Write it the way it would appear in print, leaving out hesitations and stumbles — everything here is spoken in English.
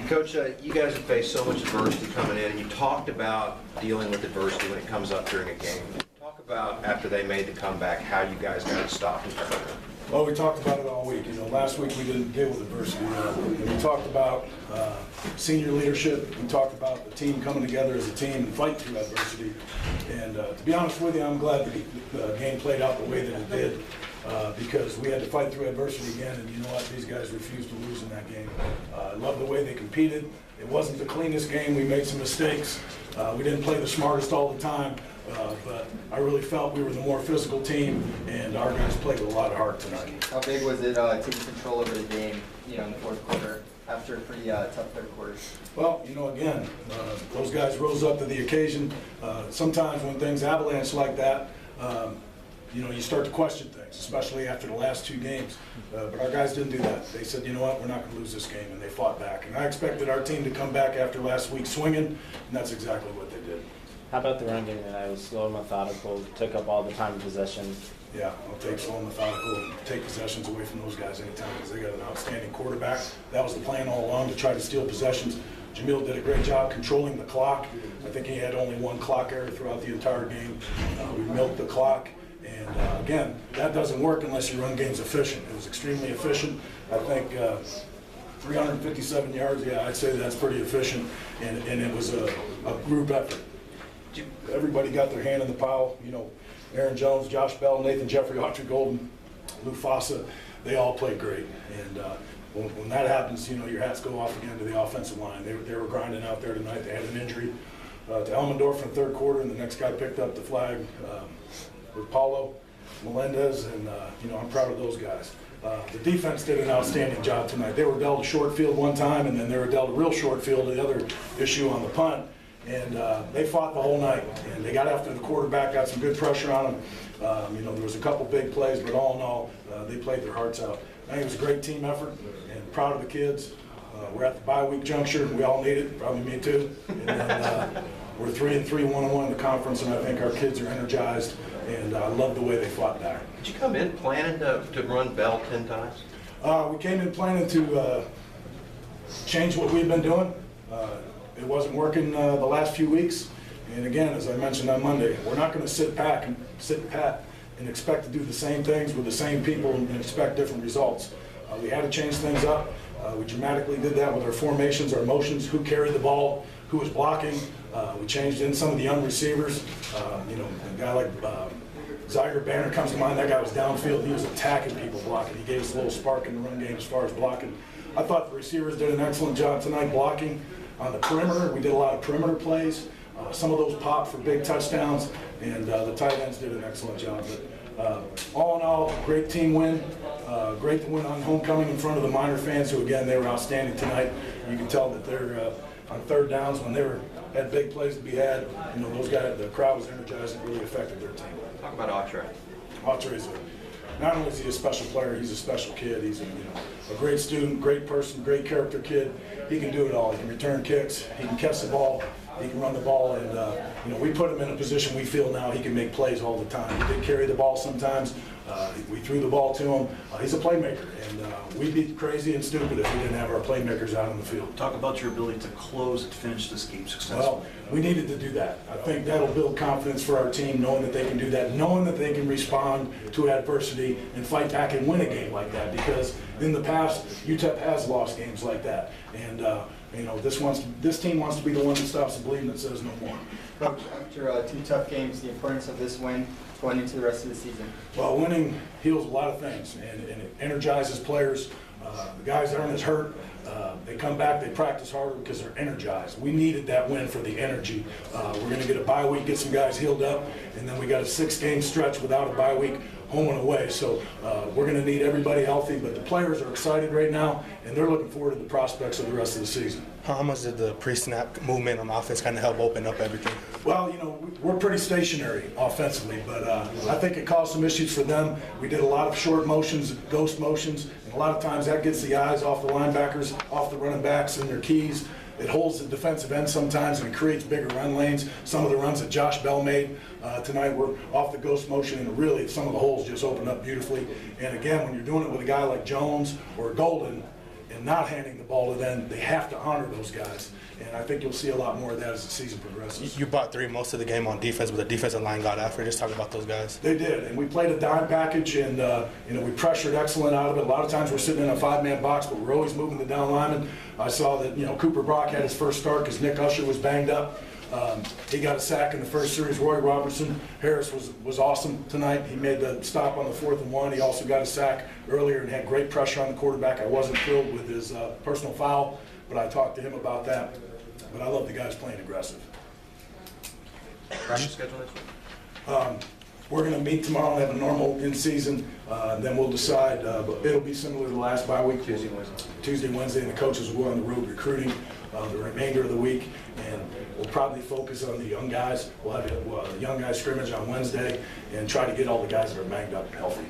Coach, you guys have faced so much adversity coming in, and you talked about dealing with adversity when it comes up during a game. Talk about, after they made the comeback, how you guys got it stopped. Well, we talked about it all week. Last week we didn't deal with adversity. We talked about senior leadership. We talked about the team coming together as a team and fighting through adversity. And to be honest with you, I'm glad the game played out the way that it did because we had to fight through adversity again. And you know what? These guys refused to lose in that game. I love the way they competed. It wasn't the cleanest game. We made some mistakes. We didn't play the smartest all the time. But I really felt we were the more physical team, and our guys played with a lot of heart tonight. How big was it taking control over the game, in the fourth quarter after a pretty tough third quarter? Well, again, those guys rose up to the occasion. Sometimes when things avalanche like that, you start to question things, especially after the last two games. But our guys didn't do that. They said, you know what, we're not going to lose this game, and they fought back. And I expected our team to come back after last week swinging, and that's exactly what they did. How about the run game tonight? It was slow and methodical, took up all the time in possession. Yeah, I'll take slow and methodical and take possessions away from those guys anytime because they got an outstanding quarterback. That was the plan all along, to try to steal possessions. Jamil did a great job controlling the clock. I think he had only one clock error throughout the entire game. We milked the clock. And again, that doesn't work unless your run game's efficient. It was extremely efficient. I think 357 yards, yeah, I'd say that's pretty efficient. And it was a group effort. Everybody got their hand in the pile. Aaron Jones, Josh Bell, Nathan Jeffrey, Autry Golden, Lou Fossa, they all played great. And when that happens, your hats go off again to the offensive line. They were grinding out there tonight. They had an injury to Elmendorf in the third quarter, and the next guy picked up the flag with Paulo Melendez, and I'm proud of those guys. The defense did an outstanding job tonight. They were dealt a short field one time, and then they were dealt a real short field, the other issue on the punt. And they fought the whole night, and they got after the quarterback, got some good pressure on him. There was a couple big plays, but all in all, they played their hearts out. I think it was a great team effort, and proud of the kids. We're at the bye week juncture. We all need it, probably me too. And then, we're 3-3, 1-1 in the conference, and I think our kids are energized, and I love the way they fought back. Did you come in planning to run Bell 10 times? We came in planning to change what we've been doing. It wasn't working the last few weeks, and again, as I mentioned on Monday, we're not going to sit pat and expect to do the same things with the same people and expect different results. We had to change things up. We dramatically did that with our formations, our motions, who carried the ball, who was blocking. We changed in some of the young receivers. A guy like Zaire Banner comes to mind. That guy was downfield. He was attacking people blocking. He gave us a little spark in the run game as far as blocking. I thought the receivers did an excellent job tonight blocking. On the perimeter, we did a lot of perimeter plays. Some of those popped for big touchdowns, and the tight ends did an excellent job. But all in all, great team win. Great to win on homecoming in front of the Miner fans, who again, they were outstanding tonight. You can tell that they're on third downs when they had big plays to be had. Those guys, the crowd was energized and really affected their team. Talk about Autry. Autry's not only is he a special player, he's a special kid. He's a great student, great person, great character kid. He can do it all. He can return kicks. He can catch the ball. He can run the ball, and we put him in a position we feel now he can make plays all the time. He did carry the ball sometimes. We threw the ball to him. He's a playmaker, and we'd be crazy and stupid if we didn't have our playmakers out on the field. Talk about your ability to close and finish this game successfully. Well, we needed to do that. I think that'll build confidence for our team, knowing that they can do that, knowing that they can respond to adversity and fight back and win a game like that, because in the past, UTEP has lost games like that. And this team wants to be the one that stops the bleeding that says no more. Coach, after two tough games, the importance of this win going into the rest of the season? Well, winning heals a lot of things, and it energizes players. The guys that aren't as hurt, they come back, they practice harder because they're energized. We needed that win for the energy. We're going to get a bye week, get some guys healed up, and then we got a 6-game stretch without a bye week, home and away. So we're going to need everybody healthy, but the players are excited right now, and they're looking forward to the prospects of the rest of the season. How much did the pre-snap movement on offense kind of help open up everything? Well, we're pretty stationary offensively, but I think it caused some issues for them. We did a lot of short motions, ghost motions, and a lot of times that gets the eyes off the linebackers, off the running backs and their keys. It holds the defensive end sometimes and creates bigger run lanes. Some of the runs that Josh Bell made tonight were off the ghost motion, and really some of the holes just opened up beautifully. And again, when you're doing it with a guy like Jones or Golden, and not handing the ball to them, they have to honor those guys. And I think you'll see a lot more of that as the season progresses. You brought 3 most of the game on defense, but the defensive line got after. Just talk about those guys. They did, and we played a dime package, and we pressured excellent out of it. A lot of times we're sitting in a 5-man box, but we're always moving the down lineman. I saw that Cooper Brock had his first start because Nick Usher was banged up. He got a sack in the first series. Roy Robertson Harris was awesome tonight. He made the stop on the 4th and 1. He also got a sack earlier and had great pressure on the quarterback. I wasn't thrilled with his personal foul, but I talked to him about that. But I love the guys playing aggressive. Practice schedule next week? We're going to meet tomorrow and have a normal in-season. Then we'll decide. But it'll be similar to the last bye week. Tuesday, Wednesday. Tuesday, Wednesday, and the coaches will go on the road recruiting the remainder of the week. And we'll probably focus on the young guys. We'll have a young guys scrimmage on Wednesday and try to get all the guys that are banged up healthy.